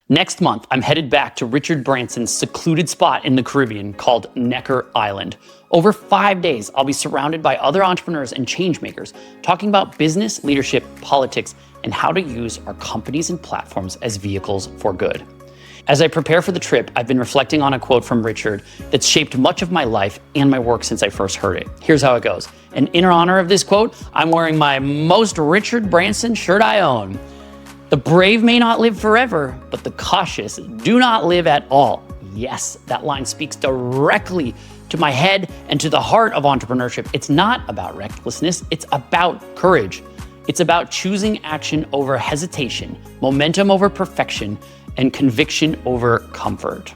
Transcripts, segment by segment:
Next month, I'm headed back to Richard Branson's secluded spot in the Caribbean called Necker Island. Over 5 days, I'll be surrounded by other entrepreneurs and changemakers talking about business, leadership, politics, and how to use our companies and platforms as vehicles for good. As I prepare for the trip, I've been reflecting on a quote from Richard that's shaped much of my life and my work since I first heard it. Here's how it goes. And in honor of this quote, I'm wearing my most Richard Branson shirt I own. The brave may not live forever, but the cautious do not live at all. Yes, that line speaks directly to my head and to the heart of entrepreneurship. It's not about recklessness, it's about courage. It's about choosing action over hesitation, momentum over perfection, and conviction over comfort.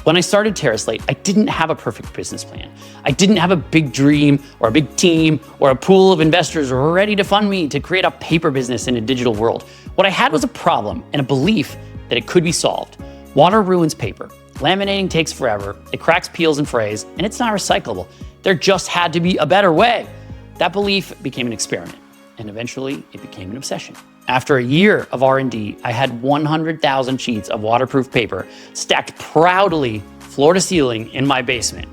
When I started TerraSlate, I didn't have a perfect business plan. I didn't have a big dream or a big team or a pool of investors ready to fund me to create a paper business in a digital world. What I had was a problem and a belief that it could be solved. Water ruins paper. Laminating takes forever. It cracks, peels, and frays, and it's not recyclable. There just had to be a better way. That belief became an experiment, and eventually it became an obsession. After a year of R&D, I had 100,000 sheets of waterproof paper stacked proudly floor to ceiling in my basement.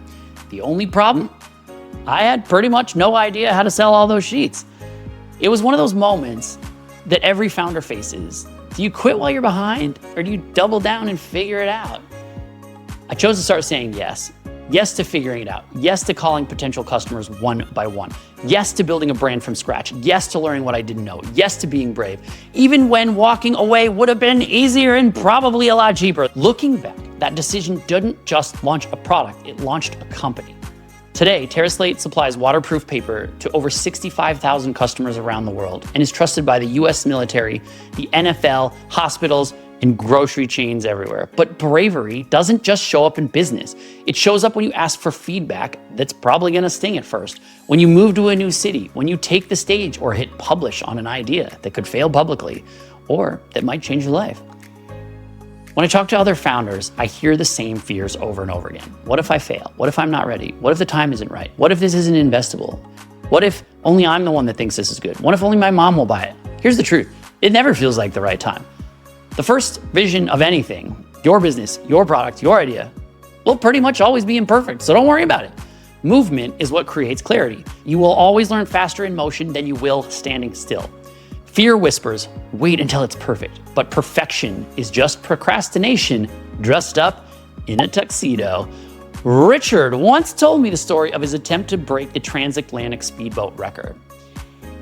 The only problem? I had pretty much no idea how to sell all those sheets. It was one of those moments that every founder faces. Do you quit while you're behind, or do you double down and figure it out? I chose to start saying yes. Yes to figuring it out. Yes to calling potential customers one by one. Yes to building a brand from scratch. Yes to learning what I didn't know. Yes to being brave. Even when walking away would have been easier and probably a lot cheaper. Looking back, that decision didn't just launch a product, it launched a company. Today, TerraSlate supplies waterproof paper to over 65,000 customers around the world and is trusted by the US military, the NFL, hospitals, and grocery chains everywhere. But bravery doesn't just show up in business. It shows up when you ask for feedback that's probably gonna sting at first, when you move to a new city, when you take the stage or hit publish on an idea that could fail publicly or that might change your life. When I talk to other founders, I hear the same fears over and over again. What if I fail? What if I'm not ready? What if the time isn't right? What if this isn't investable? What if only I'm the one that thinks this is good? What if only my mom will buy it? Here's the truth. It never feels like the right time. The first vision of anything, your business, your product, your idea, will pretty much always be imperfect, so don't worry about it. Movement is what creates clarity. You will always learn faster in motion than you will standing still. Fear whispers, wait until it's perfect, but perfection is just procrastination dressed up in a tuxedo. Richard once told me the story of his attempt to break the transatlantic speedboat record.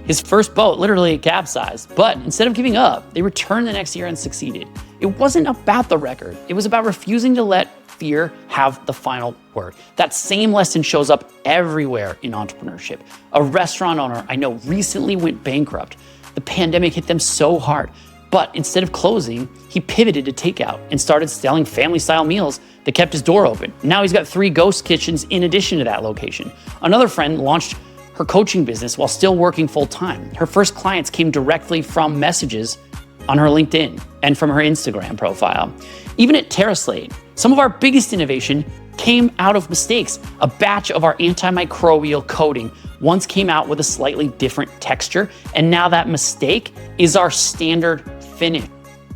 His first boat literally capsized, but instead of giving up, they returned the next year and succeeded. It wasn't about the record. It was about refusing to let fear have the final word. That same lesson shows up everywhere in entrepreneurship. A restaurant owner I know recently went bankrupt. The pandemic hit them so hard, but instead of closing, he pivoted to takeout and started selling family-style meals that kept his door open. Now he's got 3 ghost kitchens in addition to that location. Another friend launched her coaching business while still working full-time. Her first clients came directly from messages on her LinkedIn and from her Instagram profile. Even at TerraSlate, some of our biggest innovation came out of mistakes. A batch of our antimicrobial coating once came out with a slightly different texture, and now that mistake is our standard finish.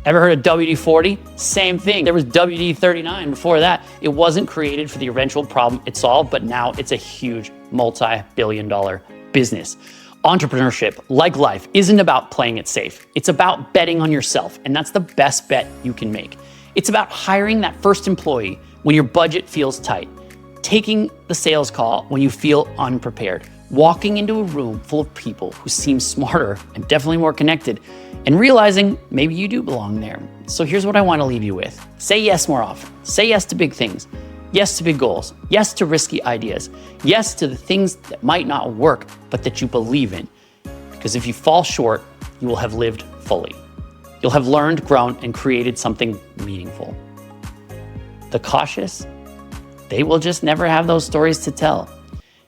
Ever heard of WD-40? Same thing. There was WD-39 before that. It wasn't created for the eventual problem it solved, but now it's a huge multi-billion-dollar business. Entrepreneurship, like life, isn't about playing it safe. It's about betting on yourself, and that's the best bet you can make. It's about hiring that first employee when your budget feels tight, taking the sales call when you feel unprepared, walking into a room full of people who seem smarter and definitely more connected, and realizing maybe you do belong there. So here's what I want to leave you with. Say yes more often. Say yes to big things. Yes to big goals. Yes to risky ideas. Yes to the things that might not work, but that you believe in. Because if you fall short, you will have lived fully. You'll have learned, grown, and created something meaningful. The cautious, they will just never have those stories to tell.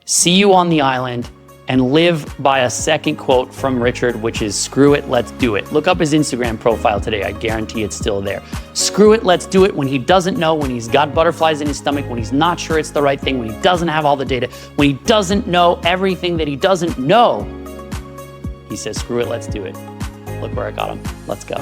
See you on the island, and live by a second quote from Richard, which is, screw it, let's do it. Look up his Instagram profile today. I guarantee it's still there. Screw it, let's do it. When he doesn't know, when he's got butterflies in his stomach, when he's not sure it's the right thing, when he doesn't have all the data, when he doesn't know everything that he doesn't know, he says, screw it, let's do it. Look where I got him. Let's go.